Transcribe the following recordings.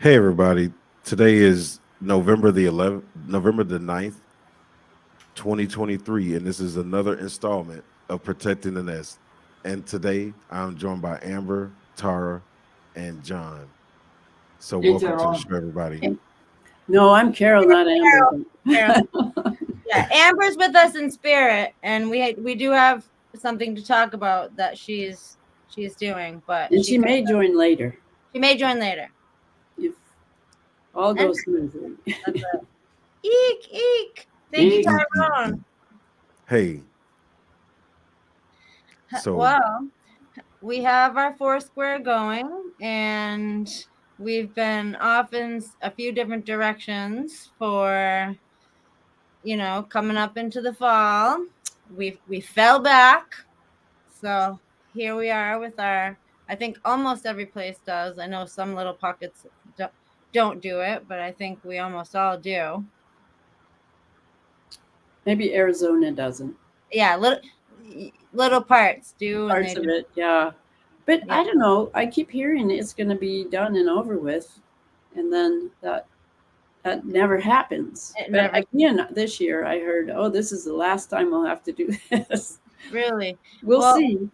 Hey everybody. Today is November the 9th, 2023, and this is another installment of Protecting the Nest. And today I'm joined by Amber, Tara, and John. So Hey, welcome to the Tyrone. show, everybody. No, I'm Carol, not Amber. Carol. Carol. Yeah, Amber's with us in spirit, and we do have something to talk about that she's doing, but And she may join later she may join later. if all goes smoothly. That's it. Eek eek. Thank you, Eek. Tyrone. Hey, so Well, we have our Foursquare going, and we've been off in a few different directions for coming up into the fall. We fell back, so here we are with our. I think almost every place does. I know some little pockets don't do it, but I think we almost all do. Maybe Arizona doesn't. Yeah, little parts do, and Parts they of it, yeah. But Yeah. I don't know. I keep hearing it's going to be done and over with, and then that never happens. It But never again, this year I heard, oh, this is the last time we'll have to do this. really. We'll Well, see.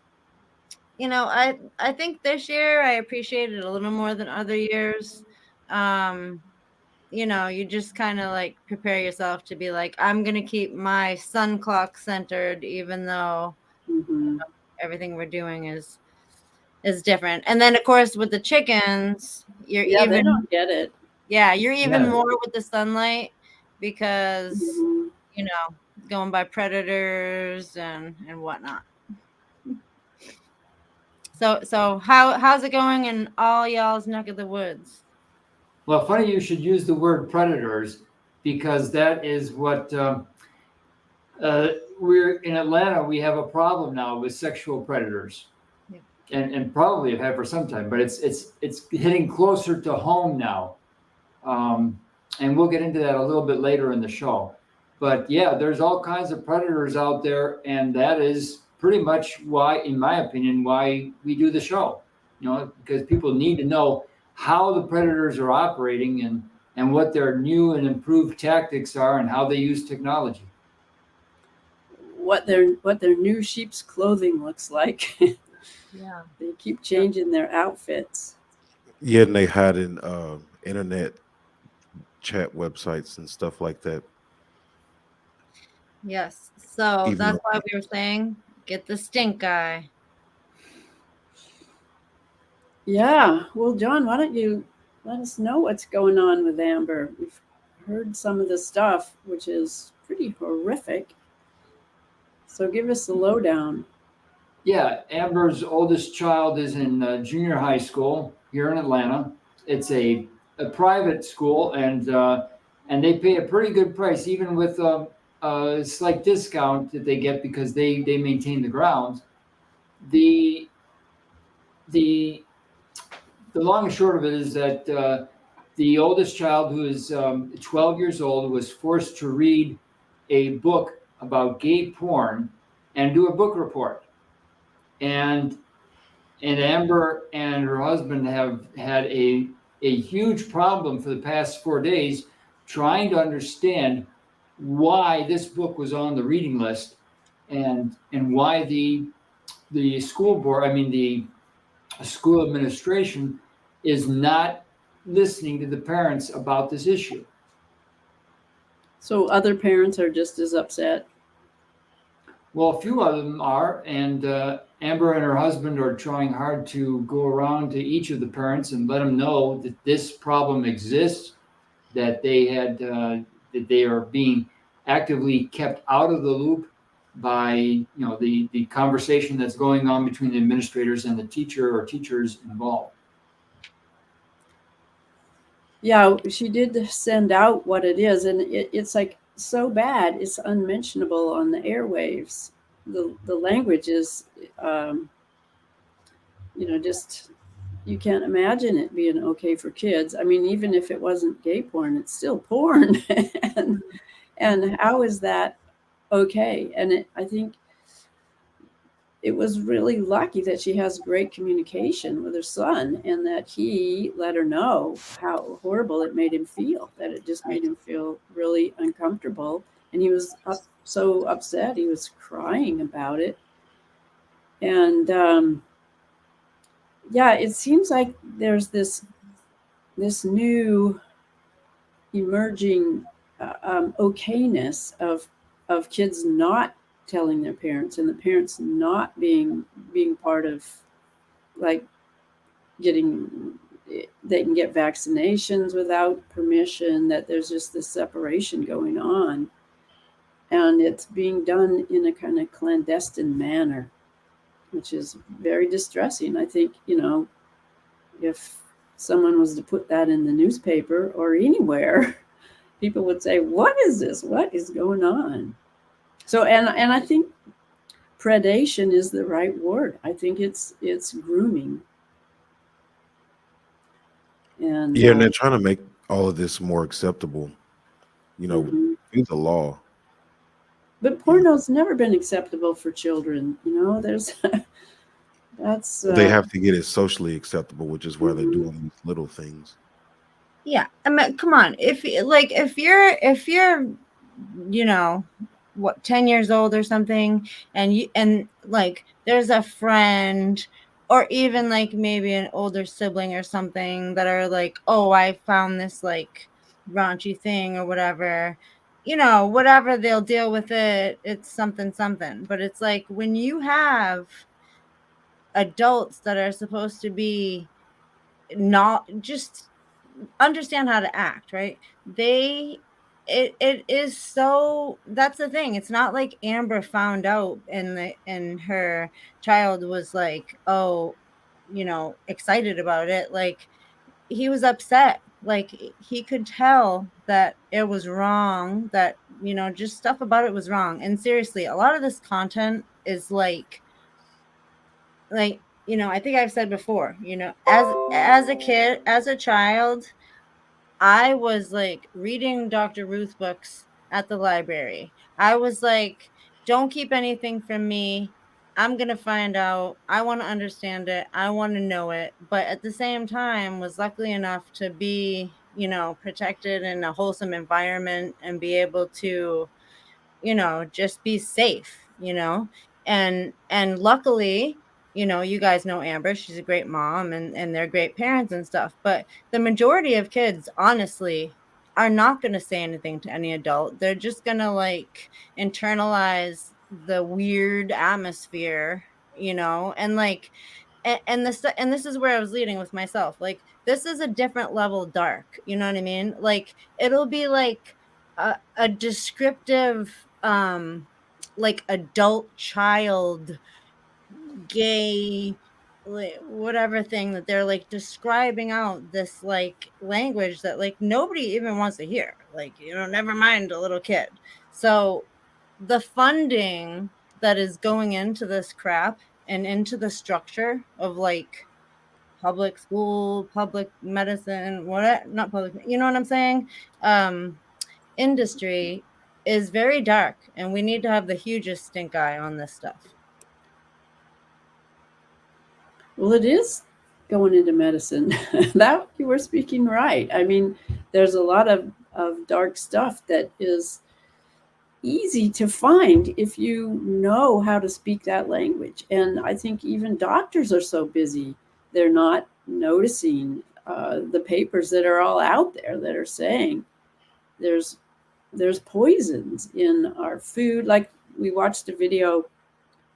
I think this year I appreciate it a little more than other years. You just kind of like prepare yourself to be like, I'm gonna keep my sun clock centered, even though Hmm. everything we're doing is different. And then of course with the chickens, you're Yeah, they even don't get it. you're even Yeah. more with the sunlight because Mhm. going by predators and whatnot. So how's it going in all y'all's neck of the woods? Well, funny you should use the word predators because that is what we're in Atlanta. We have a problem now with sexual predators, Yeah. and probably have had for some time, but it's hitting closer to home now, and we'll get into that a little bit later in the show. But yeah, there's all kinds of predators out there, and that is pretty much why, in my opinion, why we do the show. Because people need to know how the predators are operating and what their new and improved tactics are and how they use technology. What their new sheep's clothing looks like. Yeah. They keep changing their outfits. yeah, and they hide in internet chat websites and stuff like that. Yes. So Even that's though, why we were saying get the stink eye. Yeah. Well, John, why don't you let us know what's going on with Amber? We've heard some of the stuff, which is pretty horrific. So give us the lowdown. Yeah, Amber's oldest child is in junior high school here in Atlanta. It's a private school, and they pay a pretty good price, even with a slight discount that they get because they maintain the grounds. The the the long and short of it is that the oldest child, who is 12 years old, was forced to read a book about gay porn and do a book report. And Amber and her husband have had a huge problem for the past 4 days trying to understand why this book was on the reading list and why the school board, I mean the school administration, is not listening to the parents about this issue. So other parents are just as upset. Well, a few of them are, and Amber and her husband are trying hard to go around to each of the parents and let them know that this problem exists, that they are being actively kept out of the loop by the conversation that's going on between the administrators and the teacher or teachers involved. Yeah, she did send out what it is, and it's like so bad, it's unmentionable on the airwaves. The language is, um, just you can't imagine it being okay for kids. I mean, even if it wasn't gay porn, it's still porn, and how is that okay? And I think it was really lucky that she has great communication with her son and that he let her know how horrible it made him feel, that it just made him feel really uncomfortable. And he was so upset. He was crying about it. And yeah, it seems like there's this new emerging okayness of kids not telling their parents and the parents not being part of, like, getting, they can get vaccinations without permission, that there's just this separation going on, and it's being done in a kind of clandestine manner, which is very distressing. I think, if someone was to put that in the newspaper or anywhere, people would say, what is this? What is going on? So, and I think predation is the right word. I think it's grooming. And Yeah, and they're trying to make all of this more acceptable, mhm. through the law. But porno's never been acceptable for children. There's that's They have to get it socially acceptable, which is why they're mhm. doing these little things. Yeah, I mean, come on. If you're, what, 10 years old or something, and like there's a friend or even like maybe an older sibling or something that are like, oh, I found this like raunchy thing or whatever, whatever, they'll deal with it. It's something. But it's like when you have adults that are supposed to be not just understand how to act, right? It is so, that's the thing. It's not like Amber found out and her child was like, oh, excited about it. Like, he was upset. Like, he could tell that it was wrong, that just stuff about it was wrong. And seriously, a lot of this content is like I think I've said before, as a kid, as a child, I was like reading Dr. Ruth books at the library. I was like, don't keep anything from me. I'm going to find out. I want to understand it. I want to know it. But at the same time, was lucky enough to be, protected in a wholesome environment and be able to, just be safe, and luckily, you guys know Amber, she's a great mom and they're great parents and stuff. But the majority of kids, honestly, are not going to say anything to any adult. They're just going to like internalize the weird atmosphere, and like, and this is where I was leading with myself. Like, this is a different level dark. You know what I mean? Like, it'll be like a descriptive, like adult child gay, like, whatever thing that they're like describing out this like language that like nobody even wants to hear, like, never mind a little kid. So the funding that is going into this crap and into the structure of like public school, public medicine, what, not public, you know what I'm saying, industry is very dark, and we need to have the hugest stink eye on this stuff. Well, it is going into medicine. That you were speaking right. I mean, there's a lot of dark stuff that is easy to find if you know how to speak that language. And I think even doctors are so busy, they're not noticing the papers that are all out there that are saying there's poisons in our food. Like, we watched a video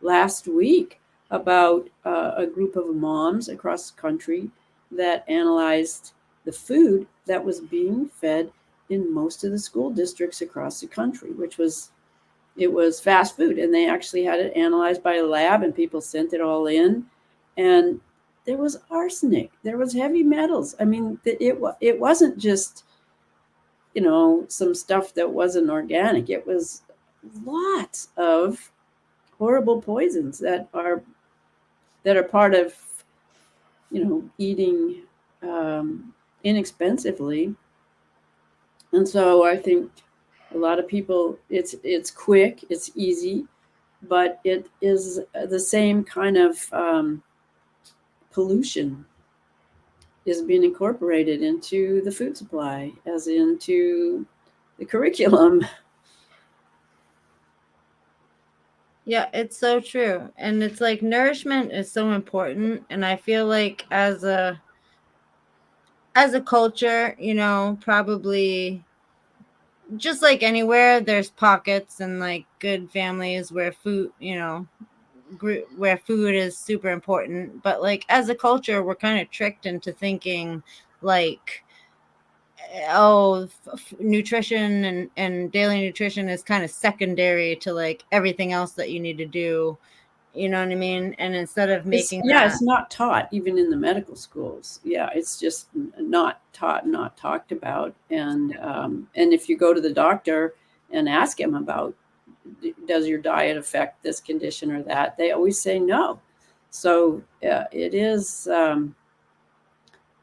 last week about a group of moms across the country that analyzed the food that was being fed in most of the school districts across the country, it was fast food, and they actually had it analyzed by a lab, and people sent it all in, and there was arsenic, there was heavy metals. I mean, it wasn't just some stuff that wasn't organic. It was lots of horrible poisons that are part of eating inexpensively. And so I think a lot of people, it's quick, it's easy, but it is the same kind of pollution is being incorporated into the food supply as into the curriculum. Yeah, it's so true. And it's like nourishment is so important. And I feel like as a culture, you know, probably just like anywhere, there's pockets and like good families where food, you know, where food is super important. But like as a culture, we're kind of tricked into thinking like, oh, nutrition and daily nutrition is kind of secondary to like everything else that you need to do. You know what I mean? And instead of making that, It's not taught even in the medical schools. Yeah, it's just not taught, not talked about. And if you go to the doctor and ask him about, does your diet affect this condition or that, they always say no. So it is a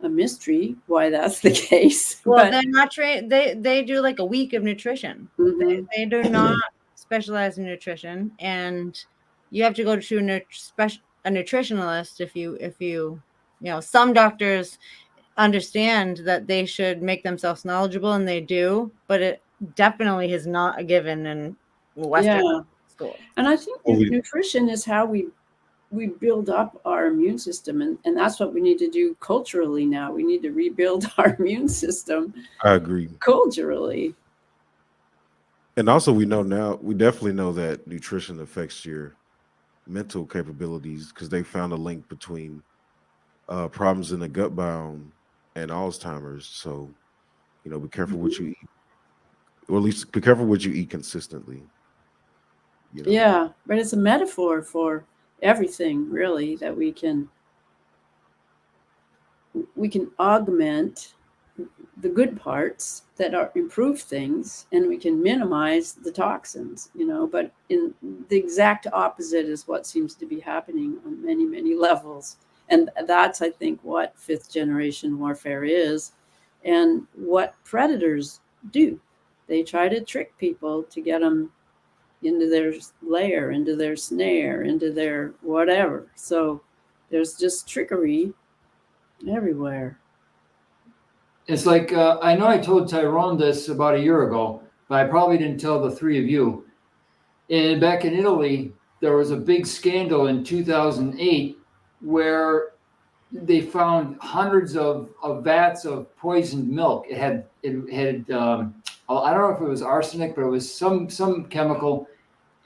mystery why that's the case. well, But they're not trained. They do like a week of nutrition. mhm. They do not specialize in nutrition, and you have to go to a nutritionalist if you know, some doctors understand that they should make themselves knowledgeable, and they do, but it definitely is not a given in Western Yeah, school. and I think Well, nutrition is how we build up our immune system, and that's what we need to do culturally now. We need to rebuild our immune system I agree. culturally. And also, we definitely know that nutrition affects your mental capabilities because they found a link between problems in the gut biome and Alzheimer's. So, be careful what you eat, or at least be careful what you eat consistently. You know, Yeah, but it's a metaphor for everything really, that we can augment the good parts that are improve things, and we can minimize the toxins, but in the exact opposite is what seems to be happening on many levels. And that's, I think, what fifth generation warfare is, and what predators do. They try to trick people to get them into their lair, into their snare, into their whatever. So there's just trickery everywhere. It's like I know I told Tyrone this about a year ago, but I probably didn't tell the three of you. And back in Italy, there was a big scandal in 2008 where they found hundreds of vats of poisoned milk. It had I don't know if it was arsenic, but it was some chemical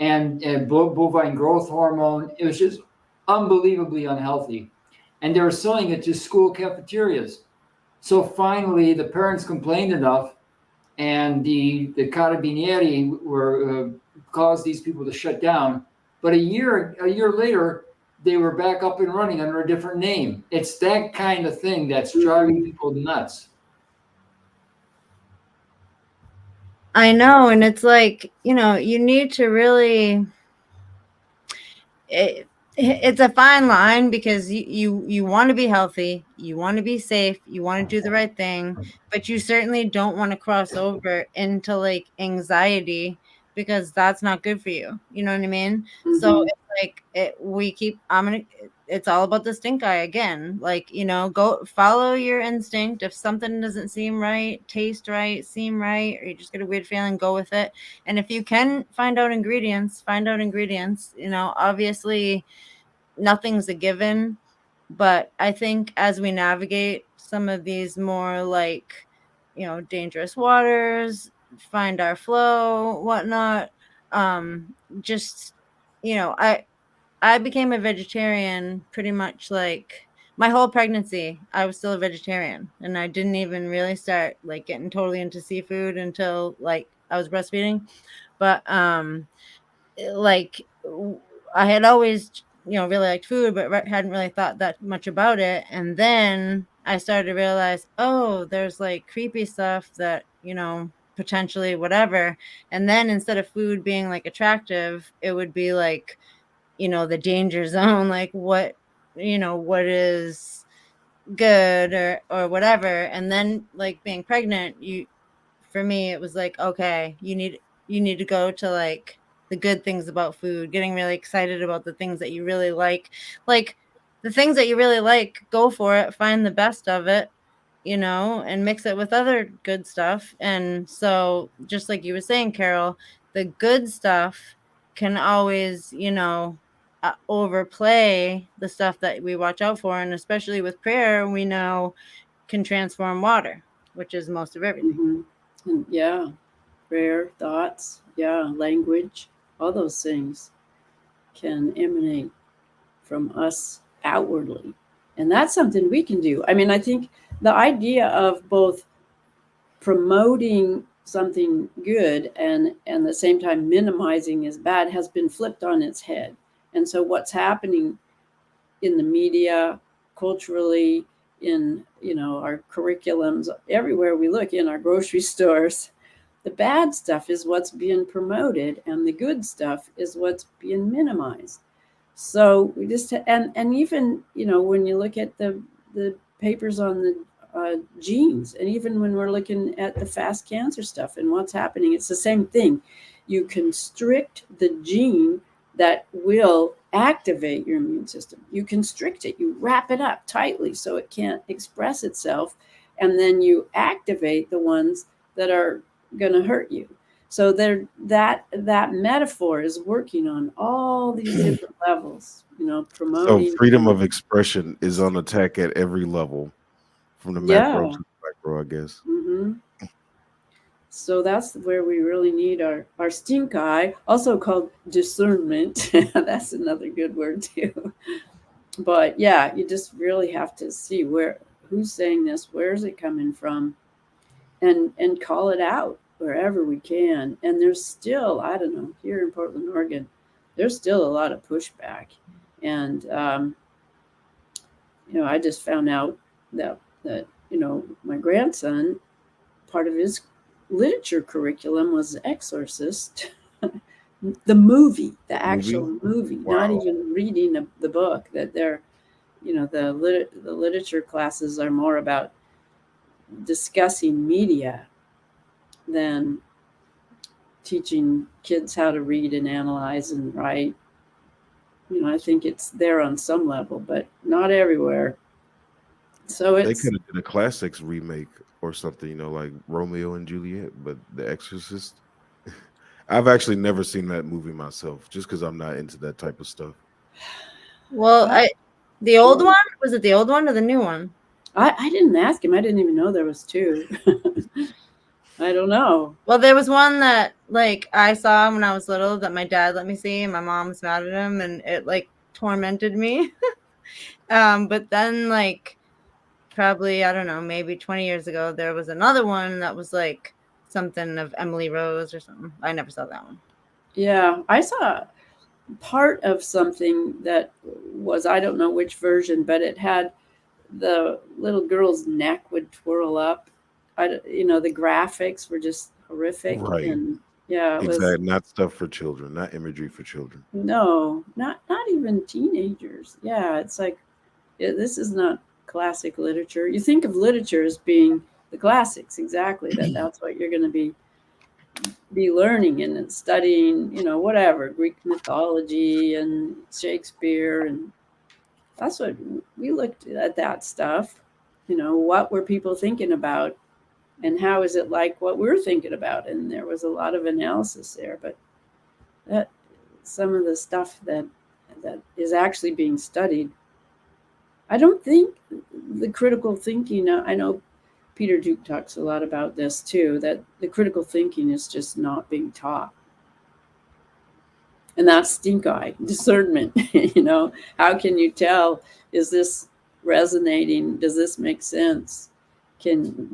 and bovine growth hormone. It was just unbelievably unhealthy, and they were selling it to school cafeterias. So finally, the parents complained enough, and the carabinieri were caused these people to shut down. But a year later, they were back up and running under a different name. It's that kind of thing that's driving people nuts. I know, and it's like, you know, you need to really it's a fine line because you want to be healthy, you want to be safe, you want to do the right thing, but you certainly don't want to cross over into like anxiety, because that's not good for you. You know what I mean? So Mhm. it's like it's all about the stink eye again. Like, you know, go follow your instinct. If something doesn't seem right, taste right, seem right, or you just get a weird feeling, go with it. And if you can find out ingredients, you know, obviously nothing's a given, but I think as we navigate some of these more like, you know, dangerous waters, find our flow, whatnot, just, you know, I became a vegetarian pretty much like my whole pregnancy. I was still a vegetarian, and I didn't even really start like getting totally into seafood until like I was breastfeeding. But like I had always, you know, really liked food, but hadn't really thought that much about it. And then I started to realize, oh, there's like creepy stuff that, you know, potentially whatever. And then instead of food being like attractive, it would be like, you know, the danger zone, like what, you know, what is good or whatever. And then like being pregnant, for me it was like, okay, you need to go to like the good things about food, getting really excited about the things that you really like. Like the things that you really like, go for it, find the best of it, and mix it with other good stuff. And so, just like you were saying, Carol, the good stuff can always, overplay the stuff that we watch out for. And especially with prayer, we know can transform water, which is most of everything. And yeah, prayer, thoughts, language, all those things can emanate from us outwardly. And that's something we can do. I mean, I think the idea of both promoting something good and at the same time minimizing is bad has been flipped on its head. And so what's happening in the media, culturally, in our curriculums, everywhere we look, in our grocery stores, the bad stuff is what's being promoted and the good stuff is what's being minimized. So we just and even when you look at the papers on the genes, and even when we're looking at the fast cancer stuff and what's happening, it's the same thing. You constrict the gene that will activate your immune system. You constrict it, you wrap it up tightly so it can't express itself, and then you activate the ones that are going to hurt you. So that metaphor is working on all these different levels, promoting. So freedom of expression is on attack at every level, from the macro to the micro, I guess. Mm-hmm. So that's where we really need our stink eye, also called discernment. That's another good word too. But yeah, you just really have to see who's saying this, where is it coming from, and call it out wherever we can. And there's still, I don't know, here in Portland, Oregon, there's still a lot of pushback. And I just found out that my grandson, part of his literature curriculum was Exorcist, the movie, the actual movie, wow. Not even reading the book. That they're, the literature classes are more about discussing media than teaching kids how to read and analyze and write. I think it's there on some level, but not everywhere. So they could have did a classics remake or something, like Romeo and Juliet, but The Exorcist. I've actually never seen that movie myself, just because I'm not into that type of stuff. Well, the old one, was it the old one or the new one? I didn't ask him. I didn't even know there was two. I don't know. Well, there was one that I saw when I was little that my dad let me see, and my mom was mad at him, and it tormented me. But then probably, I don't know, maybe 20 years ago, there was another one that was something of Emily Rose or something. I never saw that one. Yeah, I saw part of something that was, I don't know which version, but it had the little girl's neck would twirl up. The graphics were just horrific. Right. And yeah, it exactly. was Not stuff for children, not imagery for children. No, not even teenagers. Yeah, it's this is not classic literature. You think of literature as being the classics, exactly. That's what you're going to be learning and studying, whatever, Greek mythology and Shakespeare, and that's what we looked at, that stuff. What were people thinking about, and how is it like what we're thinking about? And there was a lot of analysis there, but that some of the stuff that is actually being studied, I don't think the critical thinking, I know Peter Duke talks a lot about this too, that the critical thinking is just not being taught. And that's stink eye, discernment. How can you tell, is this resonating? Does this make sense?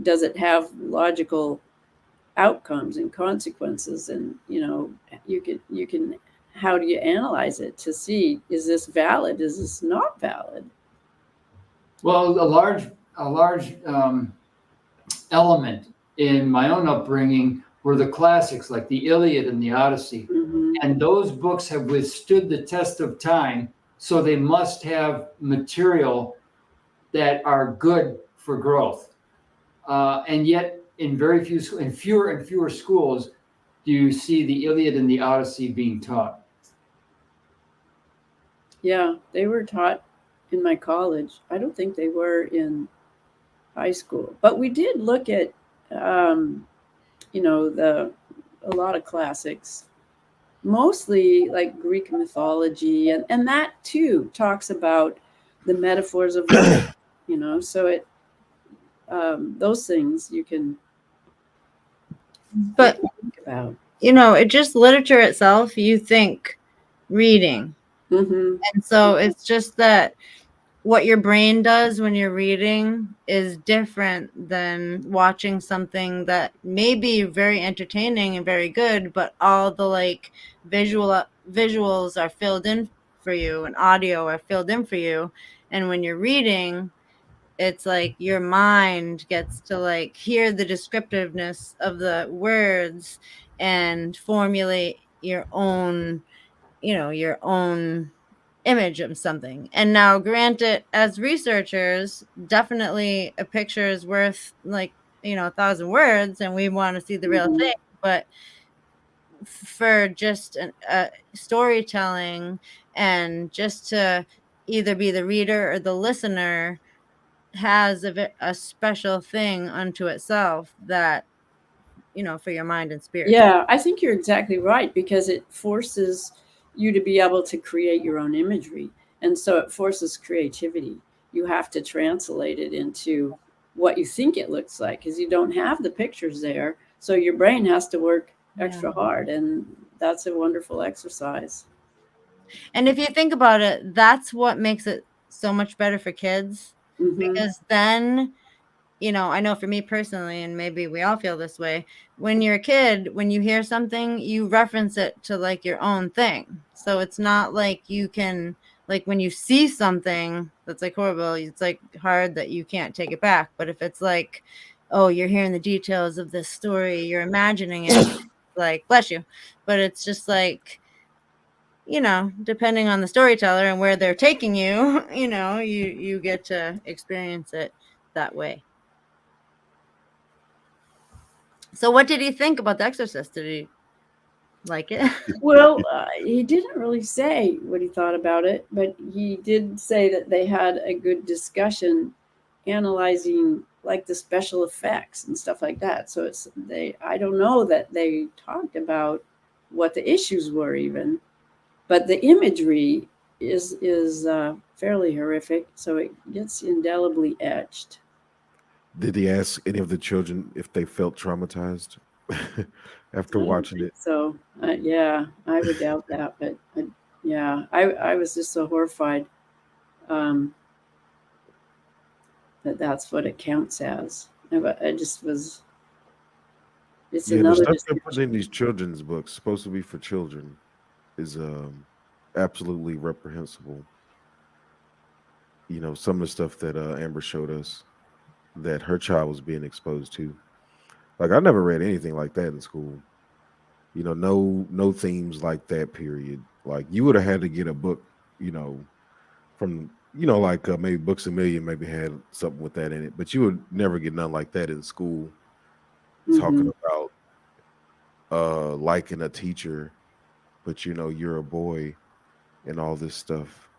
Does it have logical outcomes and consequences? And, you can, how do you analyze it to see, is this valid? Is this not valid? Well, a large element in my own upbringing were the classics like the Iliad and the Odyssey. Mm-hmm. And those books have withstood the test of time, so they must have material that are good for growth. And yet, in fewer and fewer schools, do you see the Iliad and the Odyssey being taught? Yeah, they were taught in my college. I don't think they were in high school, but we did look at, you know, a lot of classics, mostly like Greek mythology, and that too talks about the metaphors of life, you know. So it those things you can But think about. you know, it just literature itself, you think reading. Hmm. And so it's just that what your brain does when you're reading is different than watching something that may be very entertaining and very good, but all the like visuals are filled in for you and audio are filled in for you. And when you're reading, it's like your mind gets to like hear the descriptiveness of the words and formulate your own, you know, your own image of something. And now, granted, as researchers, definitely a picture is worth like, you know, 1,000 words, and we want to see the real Mhm. thing. But for just storytelling and just to either be the reader or the listener has a special thing unto itself that, you know, for your mind and spirit. Yeah, I think you're exactly right because it forces you to be able to create your own imagery. And so it forces creativity. You have to translate it into what you think it looks like because you don't have the pictures there. So your brain has to work extra hard. And that's a wonderful exercise. And if you think about it, that's what makes it so much better for kids, Hmm. because then, you know, I know for me personally, and maybe we all feel this way, when you're a kid, when you hear something, you reference it to like your own thing. So it's not like you can, like when you see something that's like horrible, it's like hard that you can't take it back. But if it's like, oh, you're hearing the details of this story, you're imagining it, like, bless you. But it's just like, you know, depending on the storyteller and where they're taking you, you know, you get to experience it that way. So what did he think about The Exorcist? Did he like it? Well, he didn't really say what he thought about it, but he did say that they had a good discussion analyzing like the special effects and stuff like that. So it's they I don't know that they talked about what the issues were even, but the imagery is fairly horrific, so it gets indelibly etched. Did he ask any of the children if they felt traumatized after I don't watching think it? so. Yeah, I would doubt that, but yeah, I was just so horrified. Um, that's what it counts as. I just was. It's Yeah, the another stuff they're putting in description. these children's books, supposed to be for children, is absolutely reprehensible. You know, some of the stuff that Amber showed us that her child was being exposed to. Like I never read anything like that in school. You know, no themes like that. Period. Like you would have had to get a book. You know, from like maybe Books a Million maybe had something with that in it, but you would never get none like that in school. Talking Hmm. about liking a teacher, but you're a boy and all this stuff.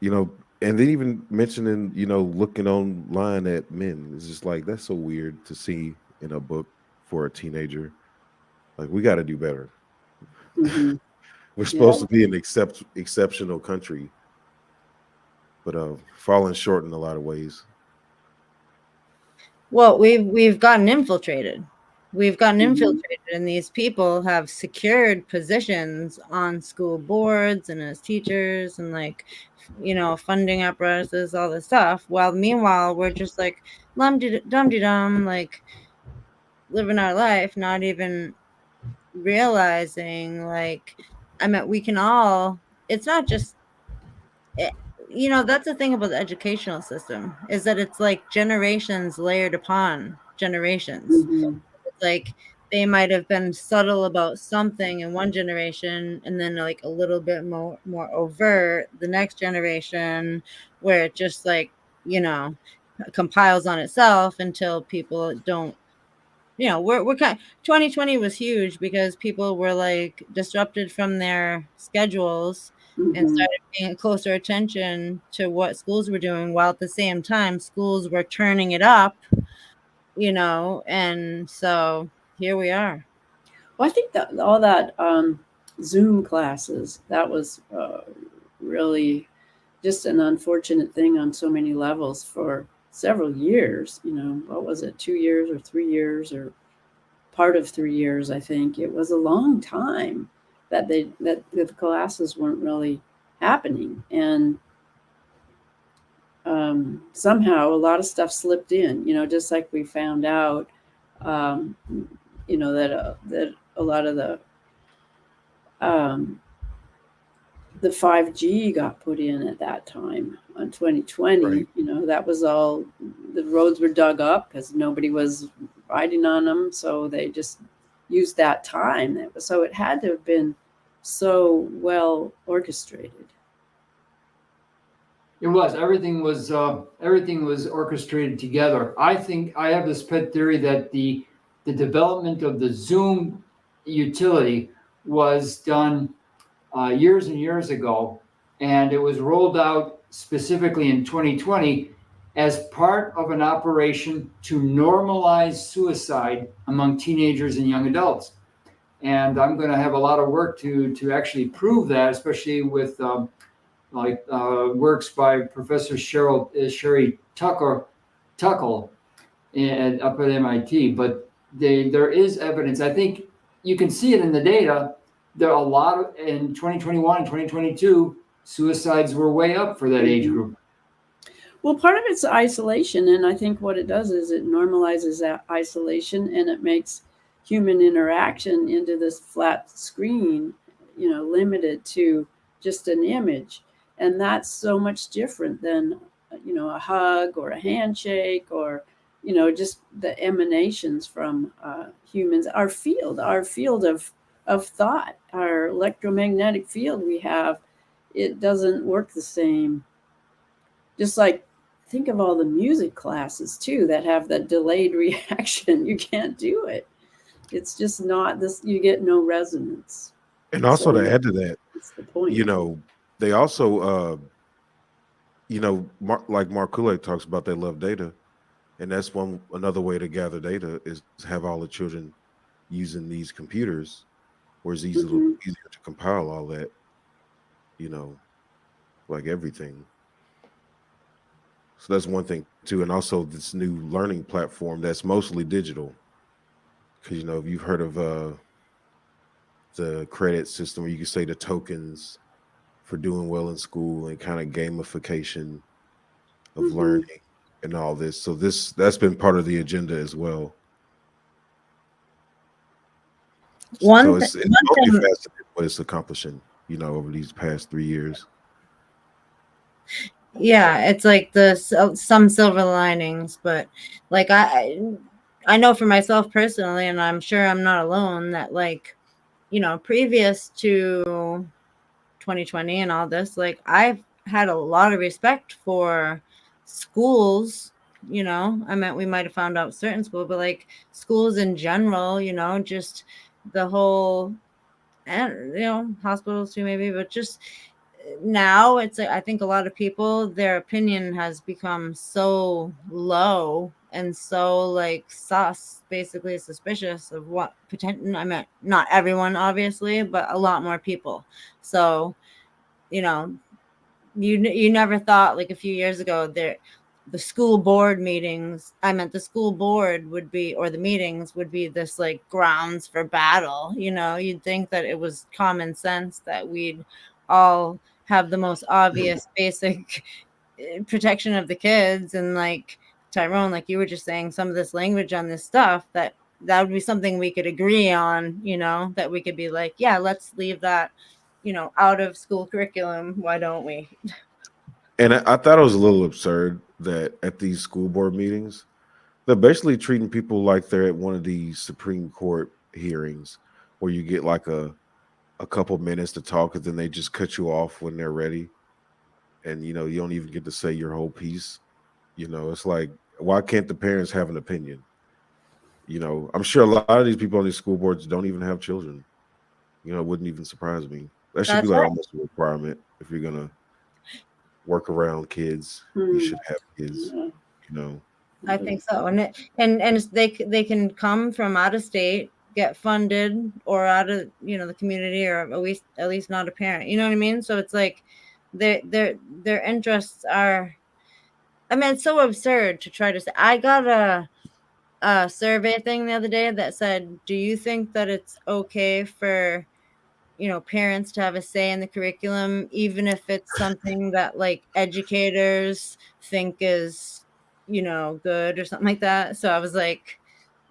And then even mentioning looking online at men. It's just like that's so weird to see in a book for a teenager. Like we got to do better. Hmm. We're Yeah. supposed to be an exceptional country, but falling short in a lot of ways. Well, we've gotten infiltrated. We've gotten Hmm. infiltrated, and these people have secured positions on school boards and as teachers and like, you know, funding apparatuses, all this stuff. While meanwhile, we're just like dum de dum, like living our life, not even realizing like, I mean, we can all. It's not just it, you know, that's the thing about the educational system is that it's like generations layered upon generations. Hmm. It's like they might have been subtle about something in one generation and then like a little bit more overt the next generation, where it just like, you know, compiles on itself until people don't you know, we're kind 2020 was huge because people were like disrupted from their schedules and Mhm. started paying closer attention to what schools were doing, while at the same time schools were turning it up, you know, and so here we are. Well, I think that all that Zoom classes, that was really just an unfortunate thing on so many levels for several years. You know, what was it, 2 years or 3 years or part of 3 years? I think it was a long time that the classes weren't really happening, and somehow a lot of stuff slipped in. You know, just like we found out, um, you know, that a lot of um, the 5G got put in at that time on 2020. Right. You know, that was all, the roads were dug up because nobody was riding on them. So they just used that time. So it had to have been so well orchestrated. It was everything was orchestrated together. I think I have this pet theory that the development of the Zoom utility was done years and years ago, and it was rolled out specifically in 2020 as part of an operation to normalize suicide among teenagers and young adults. And I'm going to have a lot of work to actually prove that, especially with works by Professor Sherry Tuckle up at MIT. But there is evidence. I think you can see it in the data. There are a lot of, in 2021 and 2022, suicides were way up for that age group. Well, part of it's isolation, and I think what it does is it normalizes that isolation, and it makes human interaction into this flat screen, you know, limited to just an image. And that's so much different than, you know, a hug or a handshake or, you know, just the emanations from humans. Our field of thought, our electromagnetic field we have, it doesn't work the same. Just like, think of all the music classes too that have that delayed reaction. You can't do it. It's just not this. You get no resonance. And also to So add to that, that's the point. you know, they also, you know, like Mark Kulek talks about, they love data, and that's another way to gather data is to have all the children using these computers, where it's Mhm. easier to compile all that, you know, like everything. So that's one thing too, and also this new learning platform that's mostly digital. Because you know, if you've heard of the credit system, where you can say the tokens for doing well in school and kind of gamification of Mhm. learning and all this. So that's been part of the agenda as well. So it's One thing, multifaceted what it's accomplishing, you know, over these past 3 years. yeah, it's like some silver linings, but like I know for myself personally, and I'm sure I'm not alone, that like, you know, previous to 2020 and all this, like I've had a lot of respect for schools. You know, I meant we might have found out certain school, but like schools in general, you know, just the whole, and you know, hospitals too maybe, but just now it's I think a lot of people, their opinion has become so low and so like basically suspicious of what potential. I mean, not everyone obviously, but a lot more people. So you know, you never thought like a few years ago there the school board meetings, I meant the school board would be, or the meetings would be this like grounds for battle. You know, you'd think that it was common sense that we'd all have the most obvious basic protection of the kids, and like Tyrone, like you were just saying, some of this language on this stuff, that would be something we could agree on, you know, that we could be like, yeah, let's leave that, you know, out of school curriculum. Why don't we? And I thought it was a little absurd that at these school board meetings, they're basically treating people like they're at one of these Supreme Court hearings where you get like a couple minutes to talk and then they just cut you off when they're ready. And you know, you don't even get to say your whole piece. You know, it's like, why can't the parents have an opinion? I'm sure a lot of these people on these school boards don't even have children. It wouldn't even surprise me. That should be That's like right. almost a requirement if you're gonna work around kids. You should have kids. Yeah. You know. I think so, and they can come from out of state, get funded, or out of the community, or at least not a parent. You know what I mean? So it's like their interests are. I mean, it's so absurd to try to say. I got a survey thing the other day that said, "Do you think that it's okay for parents to have a say in the curriculum, even if it's something that like educators think is, good or something like that?" So I was like,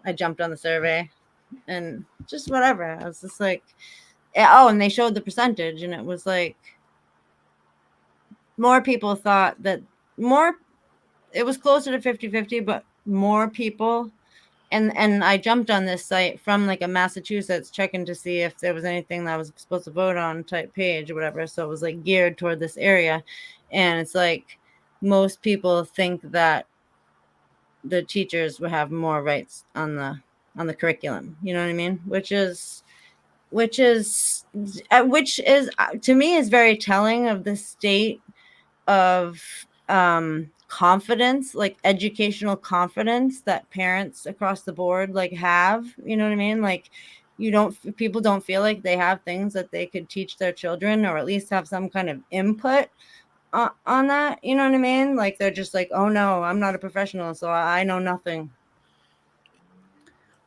I jumped on the survey and just whatever. I was just like, oh, and they showed the percentage, and it was like more people thought that it was closer to 50-50, but more people. And I jumped on this site from like a Massachusetts checking to see if there was anything that I was supposed to vote on type page or whatever. So it was like geared toward this area. And it's like most people think that the teachers would have more rights on the curriculum. You know what I mean? Which is to me is very telling of the state of confidence, like educational confidence, that parents across the board like have. You know what I mean? Like people don't feel like they have things that they could teach their children, or at least have some kind of input on that. You know what I mean? Like they're just like, oh no, I'm not a professional, so I know nothing.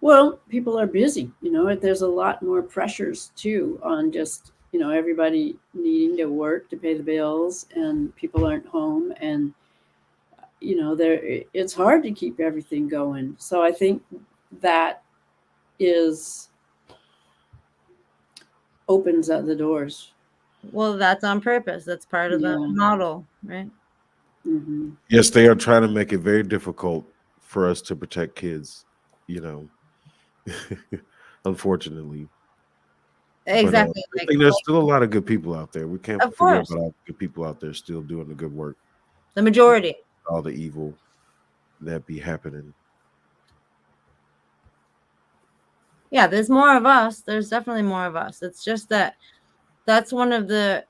Well, people are busy, there's a lot more pressures too on just, everybody needing to work to pay the bills, and people aren't home, and it's hard to keep everything going. So I think that opens up the doors. Well, that's on purpose. That's part of the Yeah. model, right? Mm-hmm. Yes, they are trying to make it very difficult for us to protect kids. Unfortunately. Exactly. I think there's still a lot of good people out there. We can't Of forget course. about all the good people out there still doing the good work. The majority. All the evil that be happening. Yeah, there's more of us. There's definitely more of us. It's just that's one of the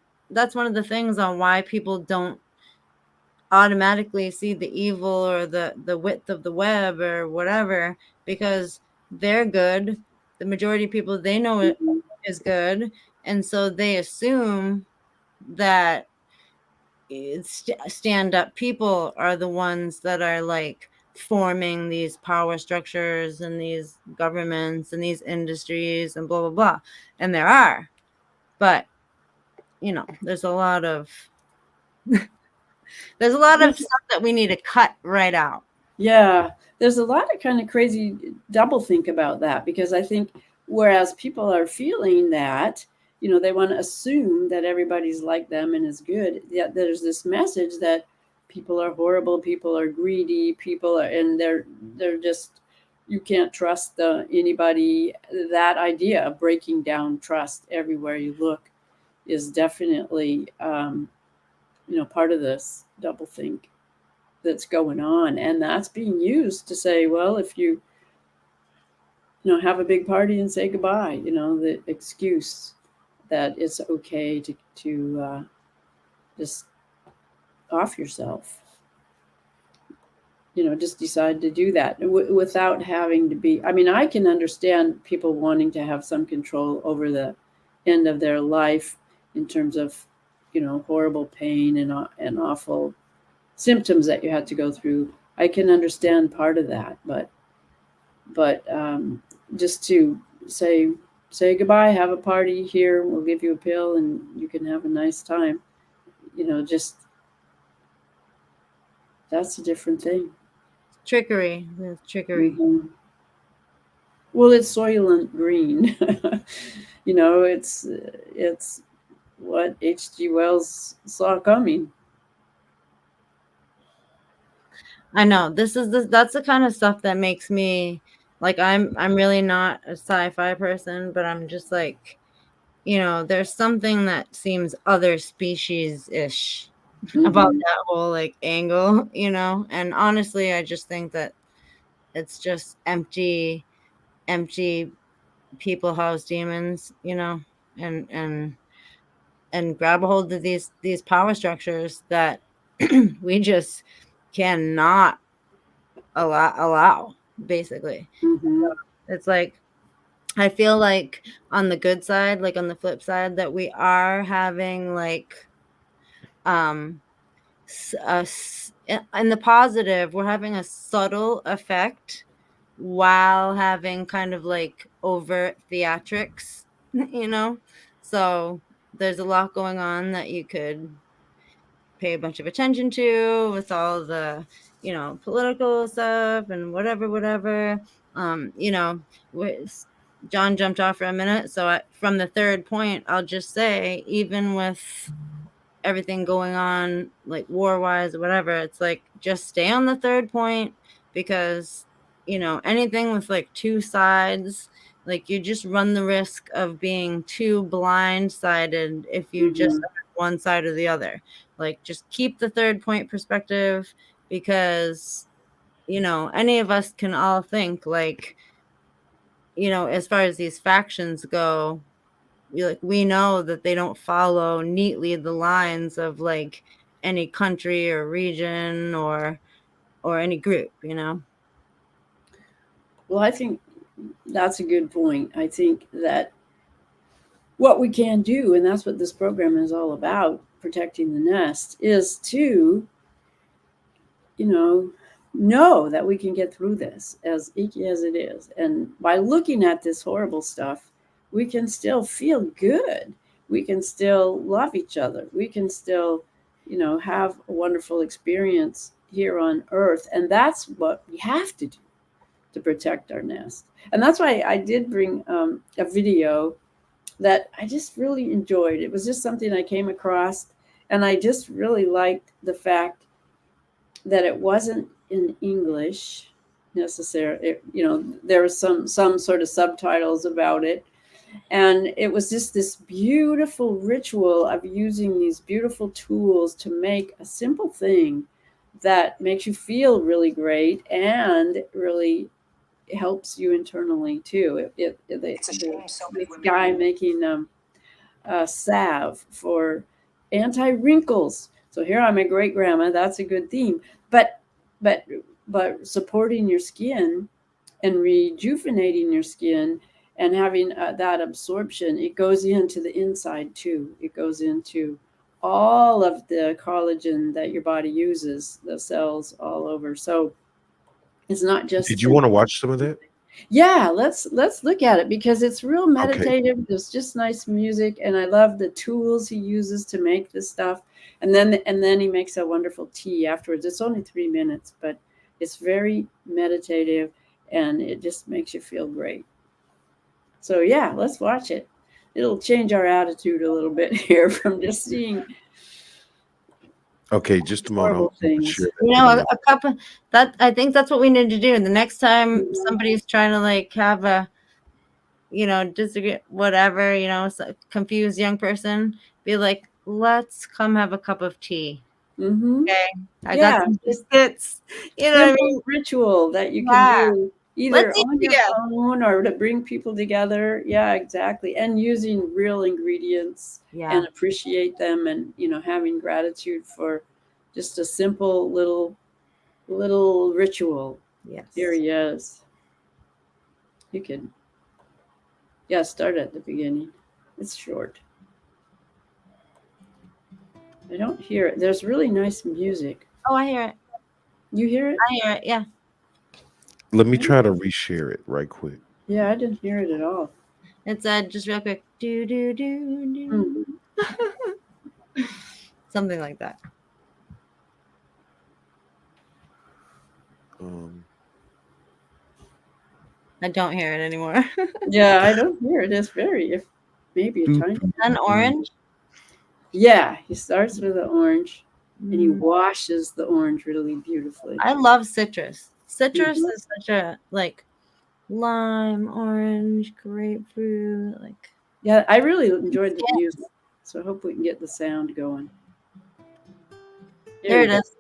things on why people don't automatically see the evil or the width of the web or whatever, because they're good. The majority of people, they know it Mm-hmm. is good, and so they assume that stand-up people are the ones that are like forming these power structures and these governments and these industries and blah blah blah. And there are, but there's a lot of stuff that we need to cut right out. Yeah, there's a lot of kind of crazy double think about that, because I think whereas people are feeling that, they want to assume that everybody's like them and is good, yet there's this message that people are horrible, people are greedy, and they're just, you can't trust anybody. That idea of breaking down trust everywhere you look is definitely part of this double think that's going on, and that's being used to say, well, if you have a big party and say goodbye, the excuse that it's okay to just off yourself, just decide to do that without having to be. I mean, I can understand people wanting to have some control over the end of their life in terms of horrible pain and awful symptoms that you had to go through. I can understand part of that, but just to say goodbye, have a party here, we'll give you a pill and you can have a nice time, just that's a different thing. Trickery. Mm-hmm. Well, it's Soylent Green. It's what H.G. Wells saw coming. I know that's the kind of stuff that makes me like, I'm really not a sci-fi person, but I'm just like, there's something that seems other species-ish about that whole like angle, and honestly, I just think that it's just empty empty people house demons, you know, and grab a hold of these power structures that we just cannot allow basically. Mhm. It's like I feel like on the good side, like on the flip side, that we are having like um in the positive, we're having a subtle effect while having kind of like overt theatrics, you know? So there's a lot going on that you could pay a bunch of attention to with all the, you know, political stuff and whatever. You know, John jumped off for a minute. So from the third point, I'll just say, even with everything going on, like war wise or whatever, it's like just stay on the third point, because, you know, anything with like two sides, like you just run the risk of being too blindsided if you just Mhm. one side or the other. Like just keep the third point perspective, because, you know, any of us can all think like, you know, as far as these factions go, we know that they don't follow neatly the lines of like any country or region or any group, you know. Well, I think that's a good point. I think that what we can do, and that's what this program is all about, protecting the nest, is to, you know that we can get through this, as icky as it is. And by looking at this horrible stuff, we can still feel good. We can still love each other. We can still, have a wonderful experience here on Earth. And that's what we have to do to protect our nest. And that's why I did bring a video that I just really enjoyed. It was just something I came across, and I just really liked the fact that it wasn't in English necessarily. There was some sort of subtitles about it, and it was just this beautiful ritual of using these beautiful tools to make a simple thing that makes you feel really great and really helps you internally too. This guy making salve for anti-wrinkles. So here I'm a great grandma. That's a good theme. But but but supporting your skin and rejuvenating your skin and having that absorption, it goes into the inside too. It goes into all of the collagen that your body uses, the cells all over. So it's not Did just you want to watch some of that? yeah, let's look at it because it's real Okay. meditative. There's just nice music, and I love the tools he uses to make this stuff. And then he makes a wonderful tea afterwards. It's only 3 minutes, but it's very meditative, and it just makes you feel great. So yeah, let's watch it. It'll change our attitude a little bit here from just seeing Okay, just a moment. horrible I'm gonna things. share that You know, video. a couple that I think that's what we need to do. The next time Mhm. somebody's trying to like have a, you know, disagree, whatever, you know, confused young person, be like, let's come have a cup of tea. Mhm. Okay. I got Yeah, some just biscuits. You know what I mean? simple ritual that you can Yeah. do either Let's eat on your together. phone or to bring people together. Yeah, exactly. And using real ingredients Yeah. and appreciate them, and having gratitude for just a simple little ritual. Yes. Here he is. You can start at the beginning. It's short. I don't hear it. There's really nice music. Oh, I hear it. You hear it? I hear it. Yeah. Let me try to reshare it right quick. Yeah, I didn't hear it at all. It's just real quick. Do do do do. Something like that. I don't hear it anymore. Yeah, I don't hear it. It's maybe a tiny. An orange. Yeah, he starts with the orange and he Mm. washes the orange really beautifully. I love citrus. Citrus Mhm. is such a like lime, orange, grapefruit, like Yeah, I really enjoyed the music, so I hope we can get the sound going. there we it go. is.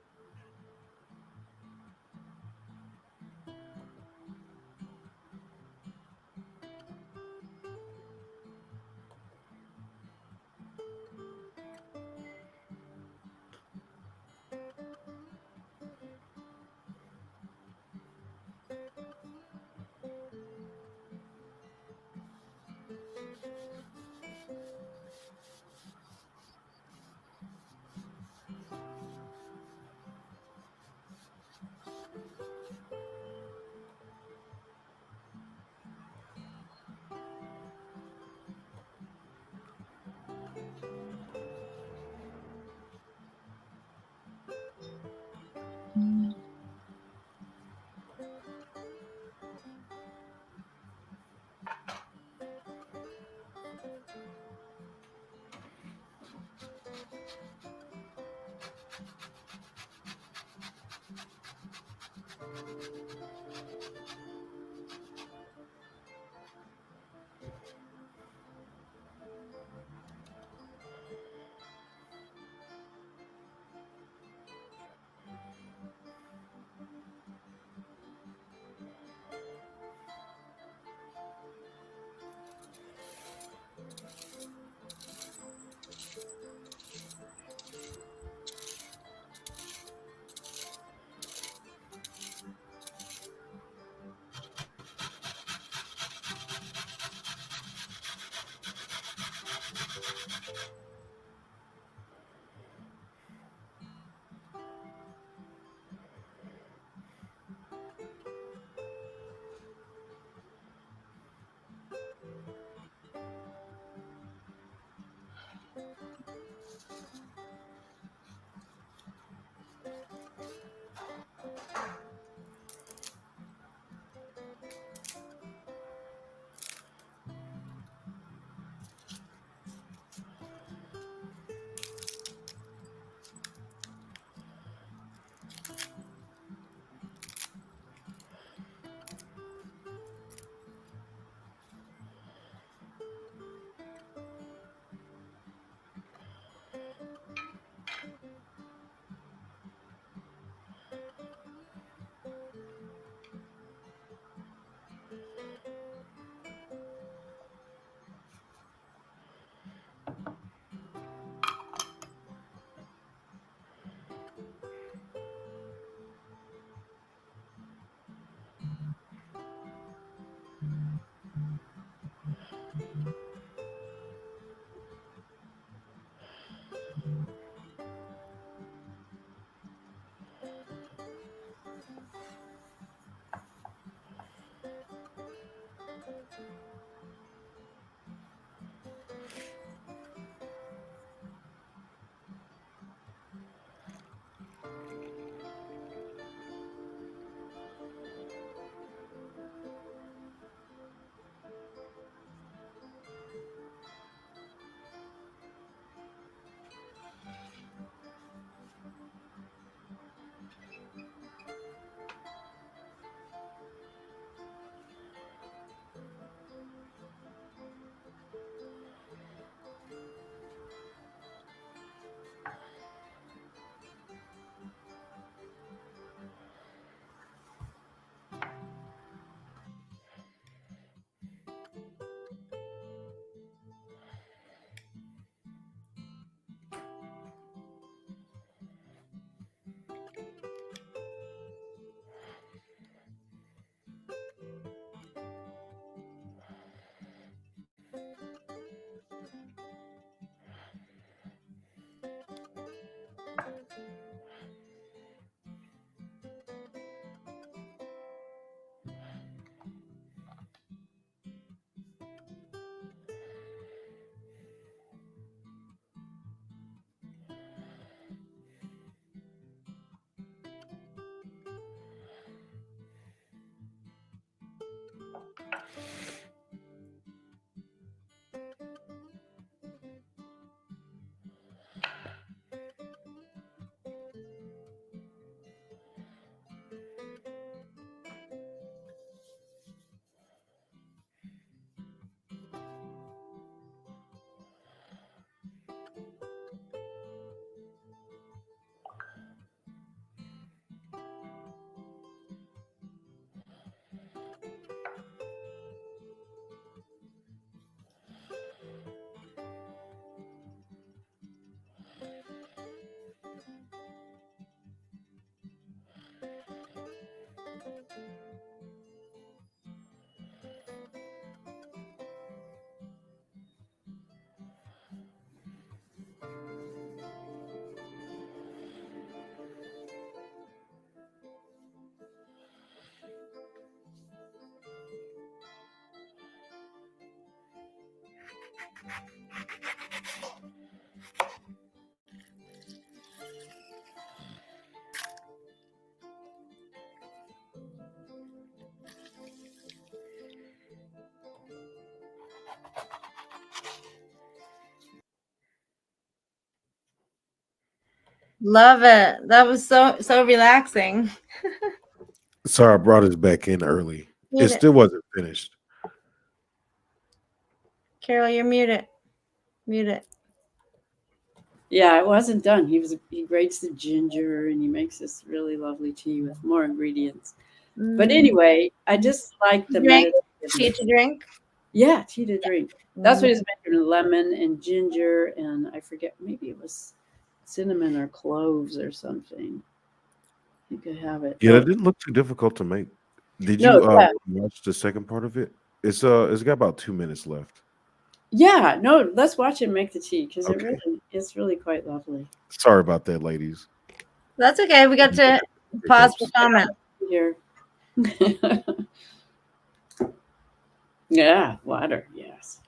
Love it. That was so relaxing. Sorry, I brought us back in early. It Mute it. still wasn't finished. Carol, you're muted. Mute it. Yeah, it wasn't done. He grates the ginger and he makes this really lovely tea with more ingredients. But anyway, I just like the Drink? meditative. Tea to drink. Yeah, tea to drink. That's what he's making: lemon and ginger, and I forget, maybe it was cinnamon or cloves or something. You could have it. Yeah, that didn't look too difficult to make. Did No, you yeah. watch the second part of it? It's got about 2 minutes left. Yeah, no, let's watch him make the tea because Okay. it's really quite lovely. Sorry about that, ladies. That's okay. We got to pause for comment. Here. Yeah, water, yes.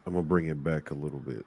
I'm gonna bring it back a little bit.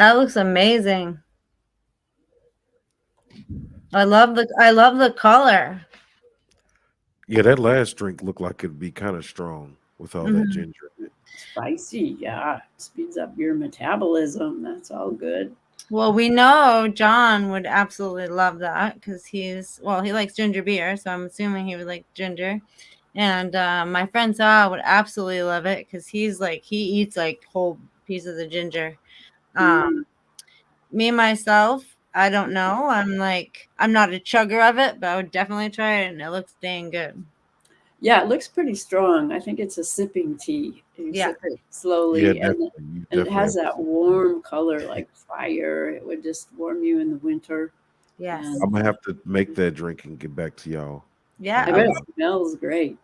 That looks amazing. I love the color. Yeah, that last drink looked like it'd be kind of strong with all that ginger in it. Spicy, yeah. It speeds up your metabolism. That's all good. Well, we know John would absolutely love that because he likes ginger beer, so I'm assuming he would like ginger. And my friend Sarah would absolutely love it because he eats like whole pieces of ginger. Me myself, I don't know. I'm not a chugger of it, but I would definitely try it, and it looks dang good. Yeah, it looks pretty strong. I think it's a sipping tea. You Yeah. sip it slowly, Yeah, and definitely. it has that warm color like fire. It would just warm you in the winter. Yes. And I'm gonna have to make that drink and get back to y'all. Yeah. I bet it smells great.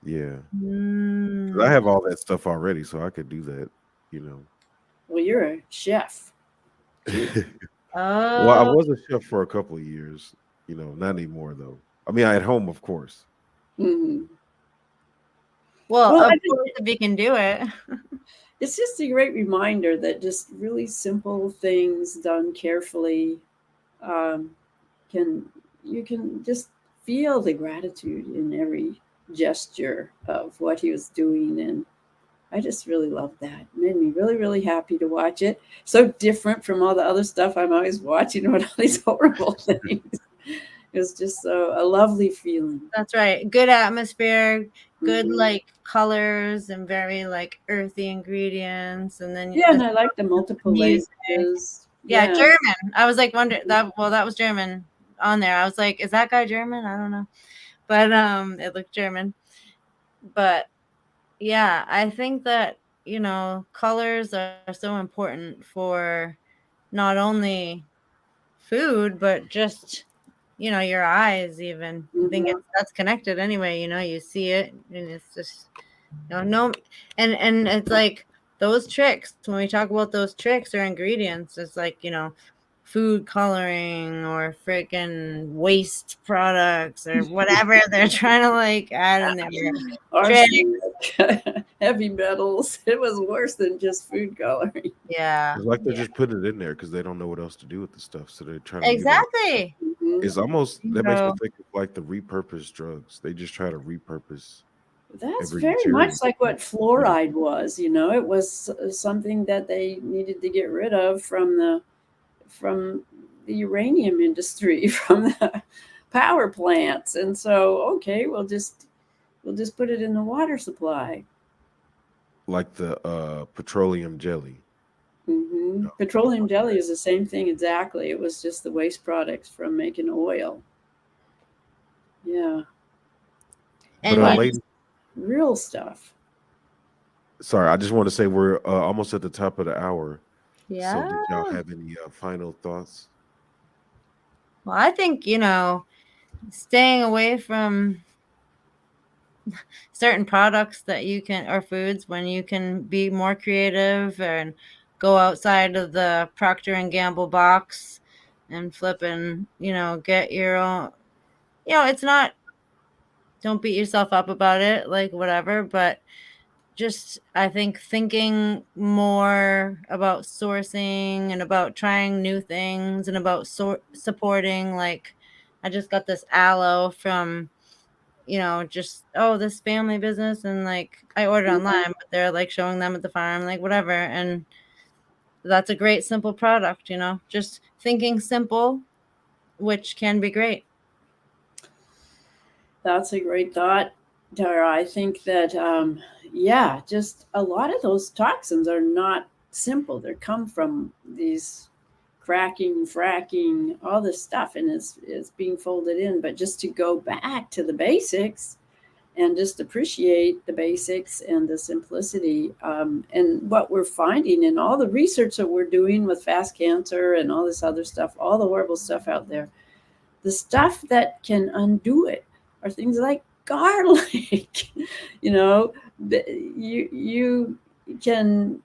Yeah. 'Cause Mm. I have all that stuff already, so I could do that, you know. Well, you're a chef. Well, I Oh, was a chef for a couple of years, you know, not anymore though. I mean, at home, of course. Mhm. well, I of think course, if you can do it. it's just a great reminder that just really simple things done carefully you can just feel the gratitude in every gesture of what he was doing, and I just really loved that. It made me really, really happy to watch it. So different from all the other stuff I'm always watching about all these horrible things. It was just a lovely feeling. That's right. Good atmosphere, good Mhm. like colors, and very like earthy ingredients, and then Yeah, and I like the multiple music. languages. Yeah, German. I was like wondering that. Well, that was German. on there. I was like, is that guy German? I don't know, but it looked German. But yeah, I think that colors are so important for not only food but just your eyes even. I think that's connected anyway. You see it and it's just no, and it's like those tricks, when we talk about those tricks or ingredients, it's like food coloring or freaking waste products or whatever they're trying to like add in there. Arsenic, heavy metals. It was worse than just food coloring. Yeah, It's like they're just putting it in there because they don't know what else to do with the stuff, so they're trying to exactly. It's almost that makes me So- think of like the repurposed drugs. They just try to repurpose. That's Every very material. much like what fluoride was. It was something that they needed to get rid of from the uranium industry, from the power plants, and so okay, we'll just put it in the water supply. Like the petroleum jelly. Petroleum jelly is the same thing exactly. It was just the waste products from making oil. Yeah, And But ladies, real stuff. sorry, I just want to say we're almost at the top of the hour. yeah. So did y'all have any final thoughts? Well, I think, staying away from certain products that you can, or foods, when you can be more creative and go outside of the Procter and Gamble box and flip and, get your own, it's not, don't beat yourself up about it, like whatever, but just, I think, thinking more about sourcing and about trying new things and about supporting, like I just got this aloe from just this family business, and like I ordered online, but they're like showing them at the farm, like whatever, and that's a great simple product. Just thinking simple, which can be great. That's a great thought, Tara. I think that, just a lot of those toxins are not simple. They come from these fracking, all this stuff, and it's being folded in. But just to go back to the basics and just appreciate the basics and the simplicity, and what we're finding in all the research that we're doing with fast cancer and all this other stuff, all the horrible stuff out there, the stuff that can undo it are things like garlic. You can,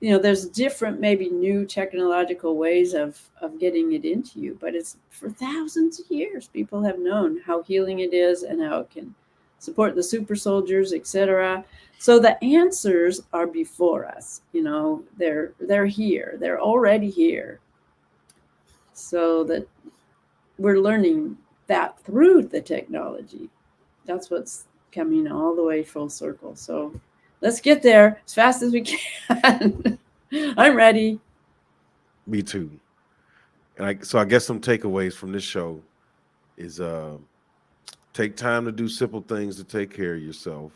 there's different, maybe new technological ways of getting it into you, but it's for thousands of years people have known how healing it is and how it can support the super soldiers, etc. So the answers are before us. They're here. They're already here. So that we're learning that through the technology. That's what's coming all the way full circle. So let's get there as fast as we can. I'm ready. Me too. And I guess some takeaways from this show is take time to do simple things to take care of yourself.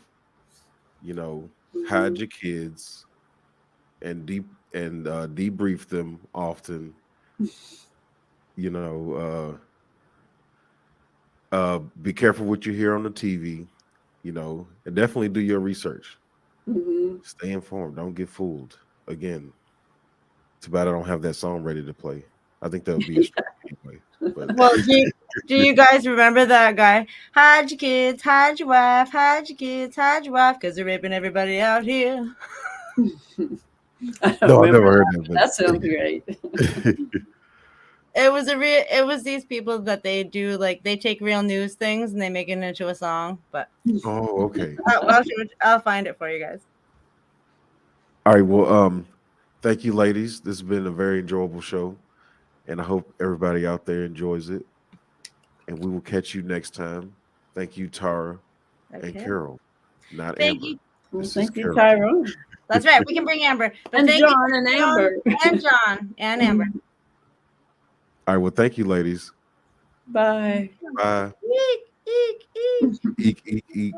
Hide your kids and debrief them often. Be careful what you hear on the TV, and definitely do your research. Stay informed. Don't get fooled. Again, too bad I don't have that song ready to play. I think that would be a strong anyway. But Well, do you guys remember that guy? Hide your kids, hide your wife, hide your kids, hide your wife, because they're raping everybody out here. I never heard that. But That sounds great. It was these people that they do, like they take real news things and they make it into a song. But Oh, okay. I'll find it for you guys. All right. Well, thank you, ladies. This has been a very enjoyable show, and I hope everybody out there enjoys it. And we will catch you next time. Thank you, Tara and Okay. Carol. Not Thank Amber. you. Well, This is thank you, Carol. Tyrone. That's right. We can bring Amber. But And thank John you, and Amber. And John and Amber. All right. Well, thank you, ladies. Bye. Bye. Eek, eek, eek. Eek, eek, eek.